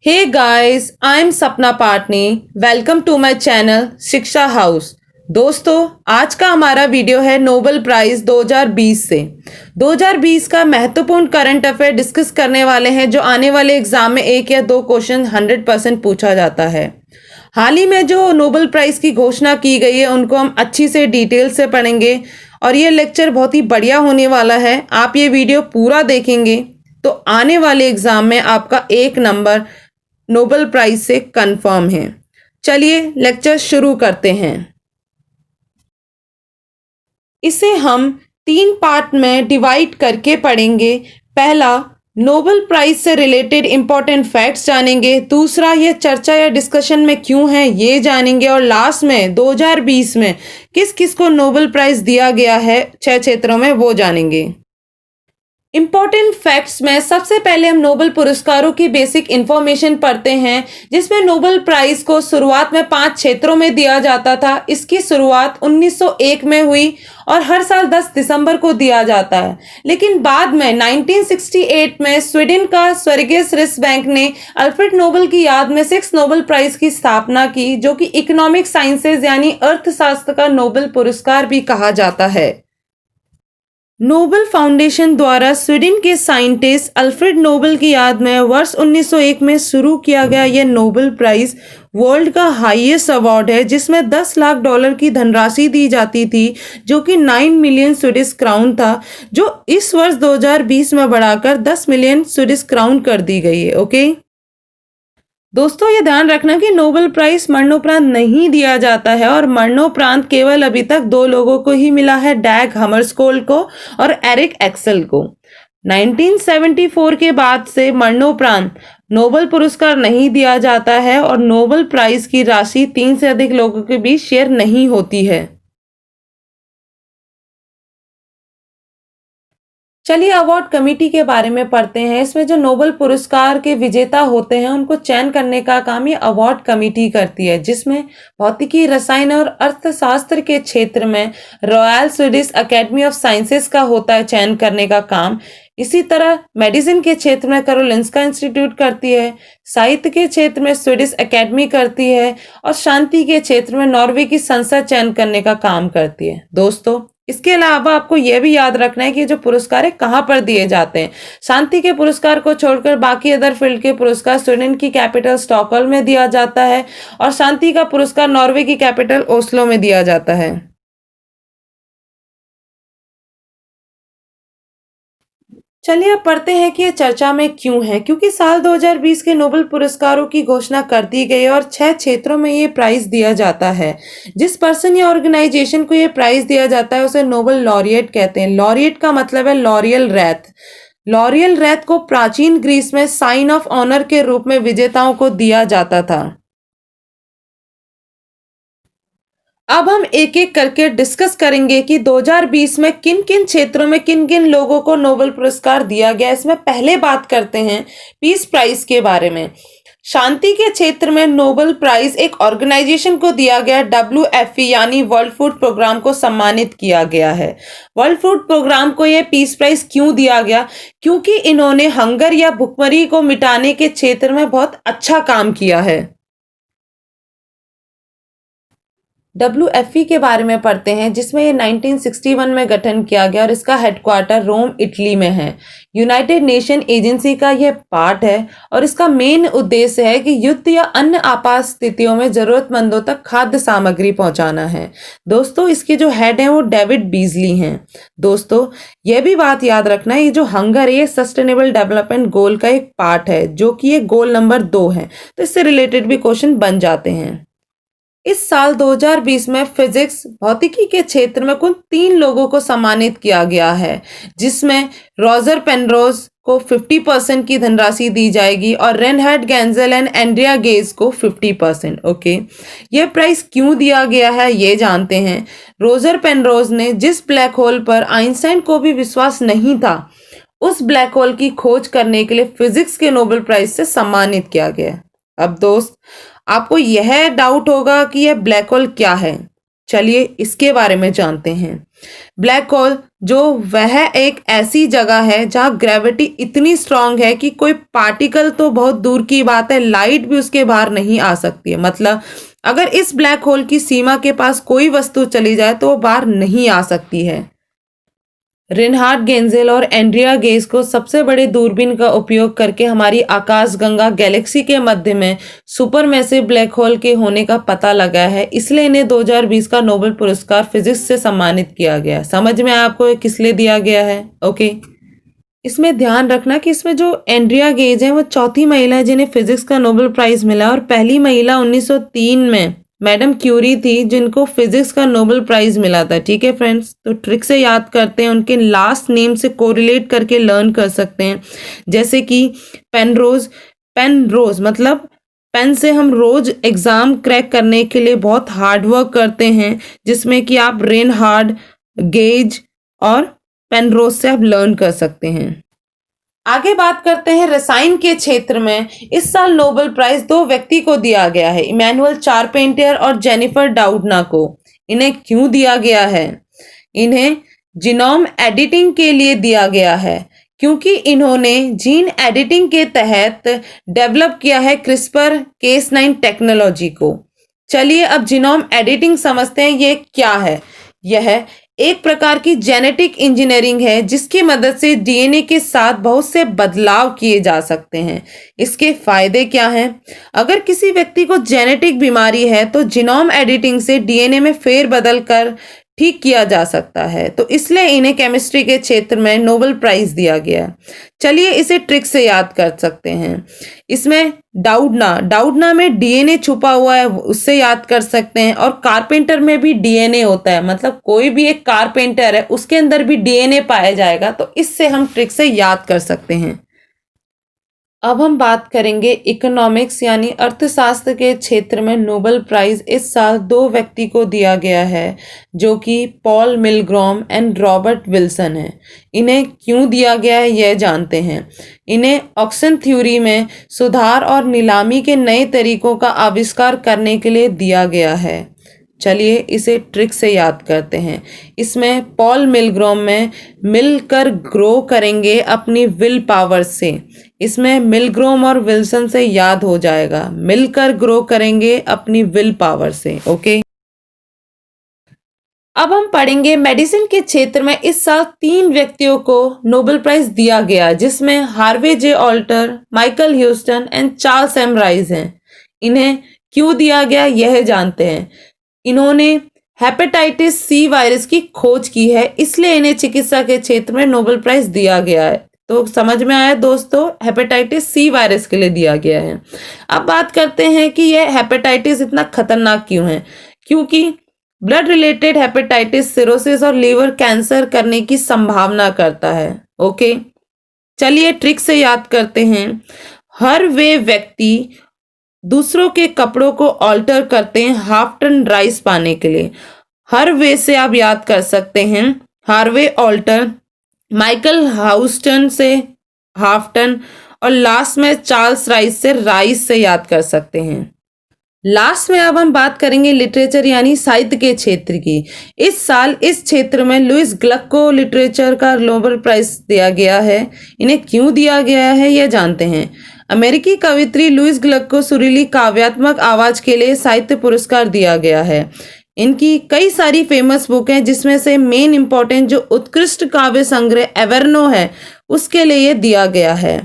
Hey guys, I'm Sapna Patni. Welcome to my channel Shiksha House. दोस्तों, आज का हमारा वीडियो है नोबेल प्राइज 2020 से। 2020 का महत्वपूर्ण करंट अफेयर डिस्कस करने वाले हैं जो आने वाले एग्जाम में एक या दो क्वेश्चन 100% पूछा जाता है। हाल ही में जो नोबेल प्राइज की घोषणा की गई है उनको हम अच्छी से डिटेल से पढ़ेंगे और ये लेक्चर बहुत ही बढ़िया होने वाला है। आप ये वीडियो पूरा देखेंगे तो आने वाले एग्जाम में आपका 1 नंबर नोबेल प्राइज से कंफर्म है। चलिए लेक्चर शुरू करते हैं। इसे हम 3 पार्ट में डिवाइड करके पढ़ेंगे। पहला, नोबेल प्राइज से रिलेटेड इंपॉर्टेंट फैक्ट्स जानेंगे। दूसरा, ये चर्चा या डिस्कशन में क्यों है ये जानेंगे। और लास्ट में 2020 में किस किस को नोबेल प्राइज दिया गया है 6 क्षेत्रों में वो जानेंगे। इंपॉर्टेंट फैक्ट्स में सबसे पहले हम नोबेल पुरस्कारों की बेसिक इंफॉर्मेशन पढ़ते हैं, जिसमें नोबेल प्राइज को शुरुआत में 5 क्षेत्रों में दिया जाता था। इसकी शुरुआत 1901 में हुई और हर साल 10 दिसंबर को दिया जाता है। लेकिन बाद में 1968 में स्वीडन का स्वर्गीय स्विस बैंक ने अल्फ्रेड नोबेल की याद में 6 नोबेल प्राइज की स्थापना की, जो कि इकोनॉमिक साइंसेज यानी अर्थशास्त्र का नोबेल पुरस्कार भी कहा जाता है। नोबेल फाउंडेशन द्वारा स्वीडन के साइंटिस्ट अल्फ्रेड नोबेल की याद में वर्ष 1901 में शुरू किया गया यह नोबेल प्राइज वर्ल्ड का हाईएस्ट अवार्ड है, जिसमें 10 लाख डॉलर की धनराशि दी जाती थी, जो कि 9 मिलियन स्वीडिश क्राउन था, जो इस वर्ष 2020 में बढ़ाकर 10 मिलियन स्वीडिश क्राउन कर दी गई है। ओके दोस्तों, ये ध्यान रखना कि नोबेल प्राइज मरणोपरांत नहीं दिया जाता है और मरणोपरांत केवल अभी तक 2 लोगों को ही मिला है, डैग हैमरस्कोल्ड को और एरिक एक्सेल को। 1974 के बाद से मरणोपरांत नोबेल पुरस्कार नहीं दिया जाता है और नोबेल प्राइज की राशि 3 से अधिक लोगों के बीच शेयर नहीं होती है। चलिए अवार्ड कमेटी के बारे में पढ़ते हैं। इसमें जो नोबेल पुरस्कार के विजेता होते हैं उनको चयन करने का काम ये अवार्ड कमेटी करती है, जिसमें भौतिकी, रसायन और अर्थशास्त्र के क्षेत्र में royal Swedish academy of sciences का होता है चयन करने का काम। इसी तरह मेडिसिन के क्षेत्र में कारोलिंस्का इंस्टीट्यूट करती है, साहित्य के क्षेत्र में स्वीडिश एकेडमी करती है और शांति के क्षेत्र में नॉर्वे की संसद चयन करने का काम करती है। दोस्तों, इसके अलावा आपको यह भी याद रखना है कि जो पुरस्कार है कहाँ पर दिए जाते हैं। शांति के पुरस्कार को छोड़कर बाकी अदर फील्ड के पुरस्कार स्वीडन की कैपिटल स्टॉकहोल्म में दिया जाता है और शांति का पुरस्कार नॉर्वे की कैपिटल ओस्लो में दिया जाता है। चलिए अब पढ़ते हैं कि ये चर्चा में क्यों है। क्योंकि साल 2020 के नोबेल पुरस्कारों की घोषणा कर दी गई और 6 क्षेत्रों में ये प्राइज दिया जाता है। जिस पर्सन या ऑर्गेनाइजेशन को ये प्राइज दिया जाता है उसे नोबेल लॉरिएट कहते हैं। लॉरिएट का मतलब है लॉरियल रैथ। लॉरियल रैथ को प्राचीन ग्रीस में साइन ऑफ ऑनर के रूप में विजेताओं को दिया जाता था। अब हम एक एक करके डिस्कस करेंगे कि 2020 में किन किन क्षेत्रों में किन किन लोगों को नोबेल पुरस्कार दिया गया। इसमें पहले बात करते हैं पीस प्राइज के बारे में। शांति के क्षेत्र में नोबेल प्राइज एक ऑर्गेनाइजेशन को दिया गया, WFP यानी वर्ल्ड फूड प्रोग्राम को सम्मानित किया गया है। वर्ल्ड फूड प्रोग्राम को यह पीस प्राइज क्यों दिया गया? क्योंकि इन्होंने हंगर या भुखमरी को मिटाने के क्षेत्र में बहुत अच्छा काम किया है। WFP के बारे में पढ़ते हैं, जिसमें ये 1961 में गठन किया गया और इसका हेडक्वार्टर रोम, इटली में है। यूनाइटेड नेशन एजेंसी का यह पार्ट है और इसका मेन उद्देश्य है कि युद्ध या अन्य आपात स्थितियों में जरूरतमंदों तक खाद्य सामग्री पहुंचाना है। दोस्तों, इसके जो हेड हैं वो डेविड बीजली हैं। दोस्तों, यह भी बात याद रखना है, ये जो हंगर है ये सस्टेनेबल डेवलपमेंट गोल का एक पार्ट है, जो कि ये गोल नंबर 2 है। तो इससे रिलेटेड भी क्वेश्चन बन जाते हैं। इस साल 2020 में फिजिक्स भौतिकी के क्षेत्र में कुल 3 लोगों को सम्मानित किया गया है, जिसमें रॉजर पेनरोज को 50% की धनराशि दी जाएगी और रेनहार्ड गेंजेल एंड एंड्रिया गेज को 50%। ओके, यह प्राइज क्यों दिया गया है ये जानते हैं। रोजर पेनरोज ने जिस ब्लैक होल पर आइंस्टाइन को भी विश्वास नहीं था, उस ब्लैक होल की खोज करने के लिए फिजिक्स के नोबेल प्राइज से सम्मानित किया गया। अब दोस्त, आपको यह डाउट होगा कि यह ब्लैक होल क्या है। चलिए इसके बारे में जानते हैं। ब्लैक होल जो वह एक ऐसी जगह है जहां ग्रेविटी इतनी स्ट्रांग है कि कोई पार्टिकल तो बहुत दूर की बात है, लाइट भी उसके बाहर नहीं आ सकती है। मतलब अगर इस ब्लैक होल की सीमा के पास कोई वस्तु चली जाए तो वो बाहर नहीं आ सकती है। रिनहार्ड गेंजेल और एंड्रिया गेज को सबसे बड़े दूरबीन का उपयोग करके हमारी आकाशगंगा गैलेक्सी के मध्य में सुपरमैसिव ब्लैक होल के होने का पता लगा है, इसलिए इन्हें 2020 का नोबेल पुरस्कार फिजिक्स से सम्मानित किया गया। समझ में आपको ये किस लिए दिया गया है? ओके, इसमें ध्यान रखना कि इसमें जो एंड्रिया गेज है वो चौथी महिला है जिन्हें फिजिक्स का नोबेल प्राइज मिला, और पहली महिला 1903 में मैडम क्यूरी थी जिनको फिजिक्स का नोबेल प्राइज मिला था। ठीक है फ्रेंड्स, तो ट्रिक से याद करते हैं, उनके लास्ट नेम से कोरिलेट करके लर्न कर सकते हैं। जैसे कि पेनरोज, पेनरोज मतलब पेन से हम रोज एग्जाम क्रैक करने के लिए बहुत हार्ड वर्क करते हैं, जिसमें कि आप रेनहार्ड, गेज और पेनरोज से आप लर्न कर सकते हैं। आगे बात करते हैं रसायन के क्षेत्र में। इस साल नोबेल प्राइज दो व्यक्ति को दिया गया है, इमैनुअल चारपेंटियर और जेनिफर डाउडना को। इन्हें क्यों दिया गया है? इन्हें जीनोम एडिटिंग के लिए दिया गया है, क्योंकि इन्होंने जीन एडिटिंग के तहत डेवलप किया है क्रिस्पर Cas9 टेक्नोलॉजी को। चलिए अब जीनोम एडिटिंग समझते हैं, ये क्या है। यह एक प्रकार की जेनेटिक इंजीनियरिंग है जिसकी मदद से डीएनए के साथ बहुत से बदलाव किए जा सकते हैं। इसके फायदे क्या हैं? अगर किसी व्यक्ति को जेनेटिक बीमारी है तो जीनोम एडिटिंग से डीएनए में फेरबदल कर ठीक किया जा सकता है, तो इसलिए इन्हें केमिस्ट्री के क्षेत्र में नोबेल प्राइज दिया गया। चलिए इसे ट्रिक से याद कर सकते हैं। इसमें डाउडना में डीएनए छुपा हुआ है, उससे याद कर सकते हैं। और कारपेंटर में भी डीएनए होता है, मतलब कोई भी एक कारपेंटर है उसके अंदर भी डीएनए पाया जाएगा, तो इससे हम ट्रिक से याद कर सकते हैं। अब हम बात करेंगे इकोनॉमिक्स यानी अर्थशास्त्र के क्षेत्र में नोबेल प्राइज इस साल दो व्यक्ति को दिया गया है, जो कि Paul Milgrom and Robert Wilson है। इन्हें क्यों दिया गया है यह जानते हैं। इन्हें ऑक्शन थ्योरी में सुधार और नीलामी के नए तरीकों का आविष्कार करने के लिए दिया गया है। चलिए इसे ट्रिक से याद करते हैं। इसमें पॉल मिलग्रॉम में मिलकर ग्रो करेंगे अपनी विल पावर से। इसमें मिलग्रॉम और विल्सन से याद हो जाएगा, मिलकर ग्रो करेंगे अपनी विल पावर से। ओके, अब हम पढ़ेंगे मेडिसिन के क्षेत्र में इस साल 3 व्यक्तियों को नोबेल प्राइज दिया गया, जिसमें Harvey J Alter, Michael Houston and Charles M Rice हैं। इन्हें क्यों दिया गया यह जानते हैं। इन्होंने हेपेटाइटिस सी वायरस की खोज की है, इसलिए इन्हें चिकित्सा के क्षेत्र में नोबेल प्राइज दिया गया है। तो समझ में आया दोस्तों, हेपेटाइटिस सी वायरस के लिए दिया गया है। अब बात करते हैं कि यह हेपेटाइटिस इतना खतरनाक क्यों है। क्योंकि ब्लड रिलेटेड हेपेटाइटिस सिरोसिस और लीवर कैंसर करने की संभावना करता है। ओके, चलिए ट्रिक से याद करते हैं। हर वे व्यक्ति दूसरों के कपड़ों को ऑल्टर करते हैं हाफ टन राइस पाने के लिए। हर वे से आप याद कर सकते हैं हार्वे ऑल्टर, माइकल हाउस्टन से हाफ टन, और लास्ट में चार्ल्स राइस से राइस से याद कर सकते हैं। लास्ट में अब हम बात करेंगे लिटरेचर यानी साहित्य के क्षेत्र की। इस साल इस क्षेत्र में लुइस ग्लक को लिटरेचर का नोबेल प्राइज दिया गया है। इन्हें क्यों दिया गया है यह जानते हैं। अमेरिकी कवित्री लुइस ग्लक को सुरीली काव्यात्मक आवाज के लिए साहित्य पुरस्कार दिया गया है। इनकी कई सारी फेमस बुक हैं, जिसमें से मेन इंपॉर्टेंट जो उत्कृष्ट काव्य संग्रह एवर्नो है उसके लिए दिया गया है,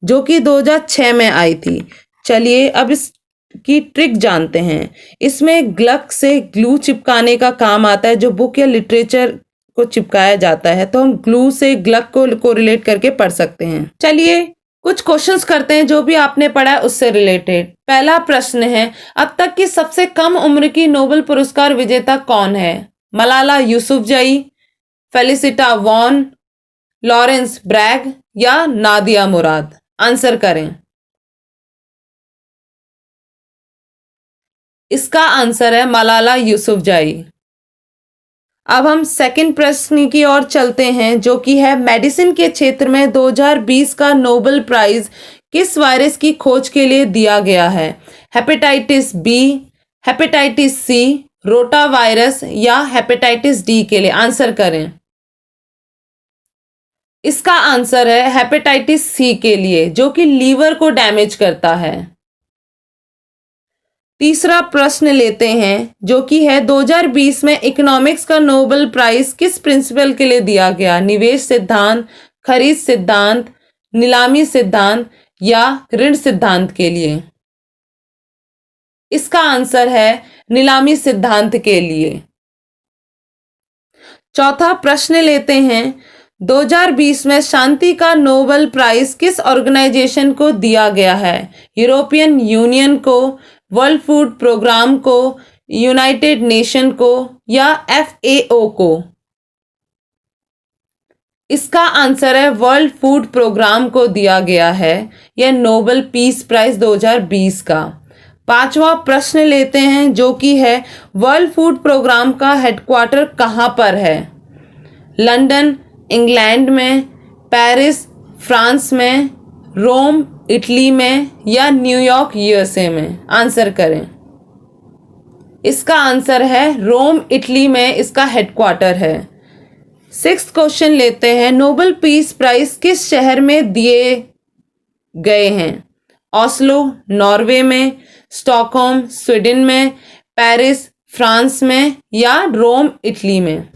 जो कि 2006 में आई थी। चलिए अब इसकी ट्रिक जानते हैं। इसमें ग्लक से ग्लू चिपकाने का काम आता है, जो बुक या लिटरेचर को चिपकाया जाता है, तो हम ग्लू से ग्लक को कोरिलेट करके पढ़ सकते हैं। चलिए कुछ क्वेश्चंस करते हैं जो भी आपने पढ़ा है उससे रिलेटेड। पहला प्रश्न है, अब तक की सबसे कम उम्र की नोबेल पुरस्कार विजेता कौन है? Malala Yousafzai, Felicita Vaughan, Lawrence Bragg या नादिया मुराद? आंसर करें। इसका आंसर है मलाला यूसुफजई। अब हम सेकंड प्रश्न की ओर चलते हैं, जो कि है मेडिसिन के क्षेत्र में 2020 का नोबेल प्राइज किस वायरस की खोज के लिए दिया गया है? Hepatitis B, hepatitis C, rota virus या हेपेटाइटिस डी के लिए? आंसर करें। इसका आंसर है हेपेटाइटिस सी के लिए, जो कि लीवर को डैमेज करता है। तीसरा प्रश्न लेते हैं, जो कि है 2020 में इकोनॉमिक्स का नोबेल प्राइज किस प्रिंसिपल के लिए दिया गया? निवेश सिद्धांत, खरीद सिद्धांत, नीलामी सिद्धांत या ऋण सिद्धांत के लिए? इसका आंसर है नीलामी सिद्धांत के लिए। चौथा प्रश्न लेते हैं, 2020 में शांति का नोबेल प्राइज किस ऑर्गेनाइजेशन को दिया गया है? यूरोपियन यूनियन को, वर्ल्ड फूड प्रोग्राम को, यूनाइटेड नेशन को या FAO को? इसका आंसर है वर्ल्ड फूड प्रोग्राम को दिया गया है यह नोबेल पीस प्राइज 2020 का। पांचवा प्रश्न लेते हैं, जो कि है वर्ल्ड फूड प्रोग्राम का हेडक्वार्टर कहाँ पर है? लंदन इंग्लैंड में, पेरिस फ्रांस में, रोम इटली में या न्यूयॉर्क USA में? आंसर करें। इसका आंसर है रोम इटली में इसका हेडक्वार्टर है। सिक्स्थ क्वेश्चन लेते हैं, नोबेल पीस प्राइज किस शहर में दिए गए हैं? ऑस्लो नॉर्वे में, स्टॉकहोम स्वीडन में, पेरिस फ्रांस में या रोम इटली में?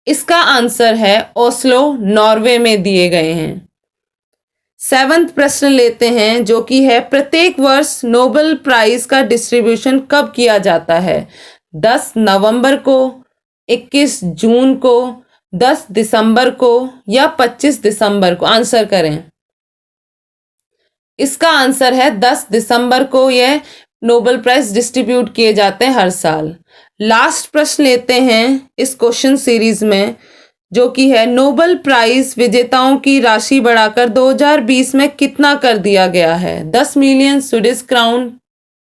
इसका आंसर है ओस्लो नॉर्वे में दिए गए हैं। सेवंथ प्रश्न लेते हैं, जो कि है प्रत्येक वर्ष नोबेल प्राइज का डिस्ट्रीब्यूशन कब किया जाता है? 10 नवंबर को, 21 जून को, 10 दिसंबर को या 25 दिसंबर को? आंसर करें। इसका आंसर है 10 दिसंबर को यह नोबेल प्राइज डिस्ट्रीब्यूट किए जाते हैं हर साल। लास्ट प्रश्न लेते हैं इस क्वेश्चन सीरीज में, जो कि है नोबेल प्राइज विजेताओं की राशि बढ़ाकर 2020 में कितना कर दिया गया है? 10 million Swedish crown,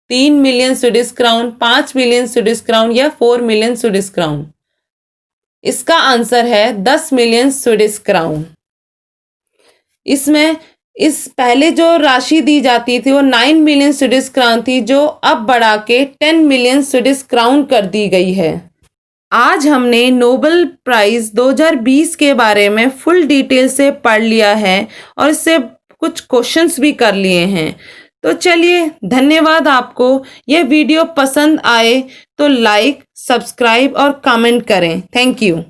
3 million Swedish crown, 5 million Swedish crown या 4 मिलियन स्वीडिश क्राउन? इसका आंसर है 10 मिलियन स्वीडिश क्राउन। इसमें इस पहले जो राशि दी जाती थी वो 9 मिलियन स्वीडिश क्राउन थी, जो अब बढ़ा के 10 मिलियन स्वीडिश क्राउन कर दी गई है। आज हमने नोबेल प्राइज 2020 के बारे में फुल डिटेल से पढ़ लिया है और इससे कुछ क्वेश्चंस भी कर लिए हैं। तो चलिए, धन्यवाद। आपको यह वीडियो पसंद आए तो लाइक, सब्सक्राइब और कमेंट करें। Thank you.